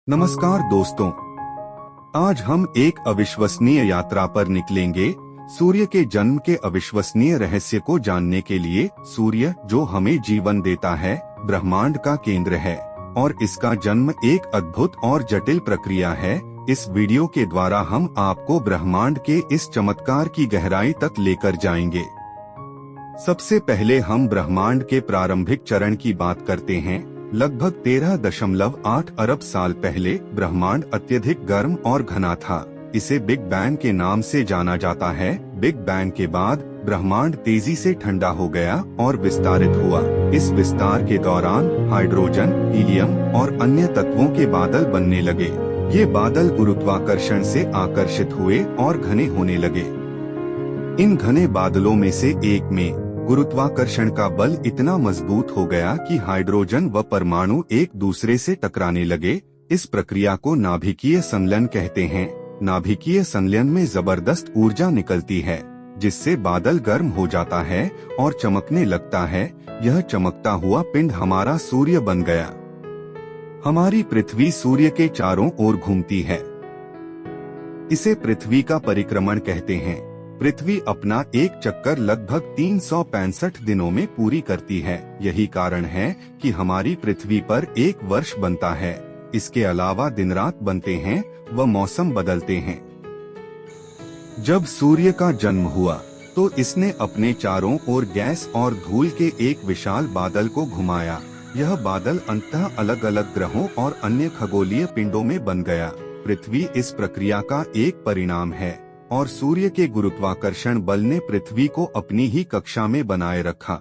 नमस्कार दोस्तों, आज हम एक अविश्वसनीय यात्रा पर निकलेंगे। सूर्य के जन्म के अविश्वसनीय रहस्य को जानने के लिए। सूर्य, जो हमें जीवन देता है, ब्रह्मांड का केंद्र है और इसका जन्म एक अद्भुत और जटिल प्रक्रिया है। इस वीडियो के द्वारा हम आपको ब्रह्मांड के इस चमत्कार की गहराई तक लेकर जाएंगे। सबसे पहले हम ब्रह्मांड के प्रारंभिक चरण की बात करते हैं। लगभग 13.8 अरब साल पहले ब्रह्मांड अत्यधिक गर्म और घना था। इसे बिग बैंग के नाम से जाना जाता है। बिग बैंग के बाद ब्रह्मांड तेजी से ठंडा हो गया और विस्तारित हुआ। इस विस्तार के दौरान हाइड्रोजन, हीलियम और अन्य तत्वों के बादल बनने लगे। ये बादल गुरुत्वाकर्षण से आकर्षित हुए और घने होने लगे। इन घने बादलों में से एक में गुरुत्वाकर्षण का बल इतना मजबूत हो गया कि हाइड्रोजन व परमाणु एक दूसरे से टकराने लगे। इस प्रक्रिया को नाभिकीय संलयन कहते हैं। नाभिकीय संलयन में जबरदस्त ऊर्जा निकलती है, जिससे बादल गर्म हो जाता है और चमकने लगता है। यह चमकता हुआ पिंड हमारा सूर्य बन गया। हमारी पृथ्वी सूर्य के चारों ओर घूमती है। इसे पृथ्वी का परिक्रमण कहते हैं। पृथ्वी अपना एक चक्कर लगभग 365 दिनों में पूरी करती है। यही कारण है कि हमारी पृथ्वी पर एक वर्ष बनता है। इसके अलावा दिन रात बनते हैं व मौसम बदलते हैं। जब सूर्य का जन्म हुआ तो इसने अपने चारों ओर गैस और धूल के एक विशाल बादल को घुमाया। यह बादल अंततः अलग अलग ग्रहों और अन्य खगोलीय पिंडों में बन गया। पृथ्वी इस प्रक्रिया का एक परिणाम है और सूर्य के गुरुत्वाकर्षण बल ने पृथ्वी को अपनी ही कक्षा में बनाए रखा।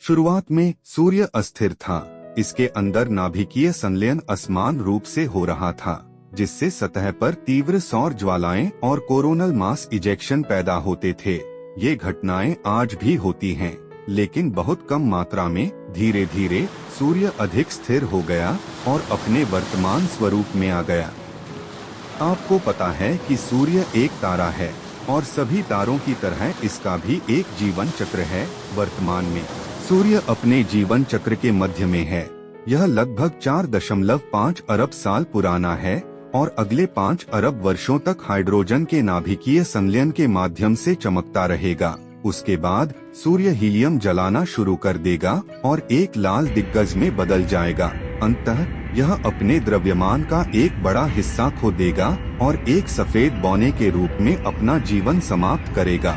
शुरुआत में सूर्य अस्थिर था। इसके अंदर नाभिकीय संलयन असमान रूप से हो रहा था, जिससे सतह पर तीव्र सौर ज्वालाएं और कोरोनल मास इजेक्शन पैदा होते थे। ये घटनाएं आज भी होती हैं, लेकिन बहुत कम मात्रा में। धीरे धीरे सूर्य अधिक स्थिर हो गया और अपने वर्तमान स्वरूप में आ गया। आपको पता है कि सूर्य एक तारा है और सभी तारों की तरह इसका भी एक जीवन चक्र है। वर्तमान में सूर्य अपने जीवन चक्र के मध्य में है। यह लगभग 4.5 अरब साल पुराना है और अगले 5 अरब वर्षों तक हाइड्रोजन के नाभिकीय संलयन के माध्यम से चमकता रहेगा। उसके बाद सूर्य हीलियम जलाना शुरू कर देगा और एक लाल दिग्गज में बदल जाएगा। अंततः यह अपने द्रव्यमान का एक बड़ा हिस्सा खो देगा और एक सफेद बौने के रूप में अपना जीवन समाप्त करेगा।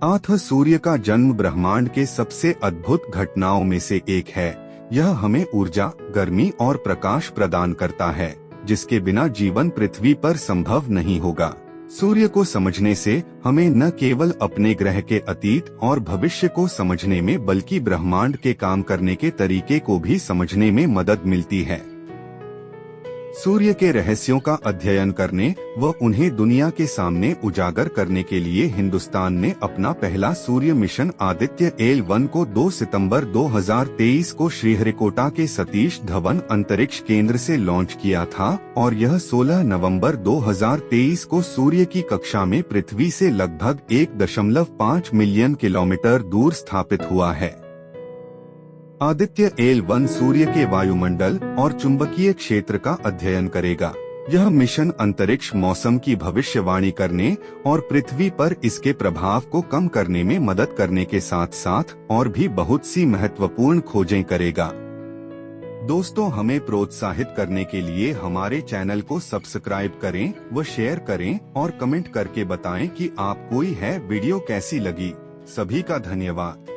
अतः सूर्य का जन्म ब्रह्मांड के सबसे अद्भुत घटनाओं में से एक है। यह हमें ऊर्जा, गर्मी और प्रकाश प्रदान करता है, जिसके बिना जीवन पृथ्वी पर संभव नहीं होगा। सूर्य को समझने से हमें न केवल अपने ग्रह के अतीत और भविष्य को समझने में, बल्कि ब्रह्मांड के काम करने के तरीके को भी समझने में मदद मिलती है। सूर्य के रहस्यों का अध्ययन करने व उन्हें दुनिया के सामने उजागर करने के लिए हिंदुस्तान ने अपना पहला सूर्य मिशन आदित्य L1 को 2 सितंबर 2023 को श्रीहरिकोटा के सतीश धवन अंतरिक्ष केंद्र से लॉन्च किया था और यह 16 नवंबर 2023 को सूर्य की कक्षा में पृथ्वी से लगभग 1.5 मिलियन किलोमीटर दूर स्थापित हुआ है। आदित्य L1 सूर्य के वायुमंडल और चुंबकीय क्षेत्र का अध्ययन करेगा। यह मिशन अंतरिक्ष मौसम की भविष्यवाणी करने और पृथ्वी पर इसके प्रभाव को कम करने में मदद करने के साथ साथ और भी बहुत सी महत्वपूर्ण खोजें करेगा। दोस्तों, हमें प्रोत्साहित करने के लिए हमारे चैनल को सब्सक्राइब करें व शेयर करें और कमेंट करके बताएं कि आपको यह वीडियो कैसी लगी। सभी का धन्यवाद।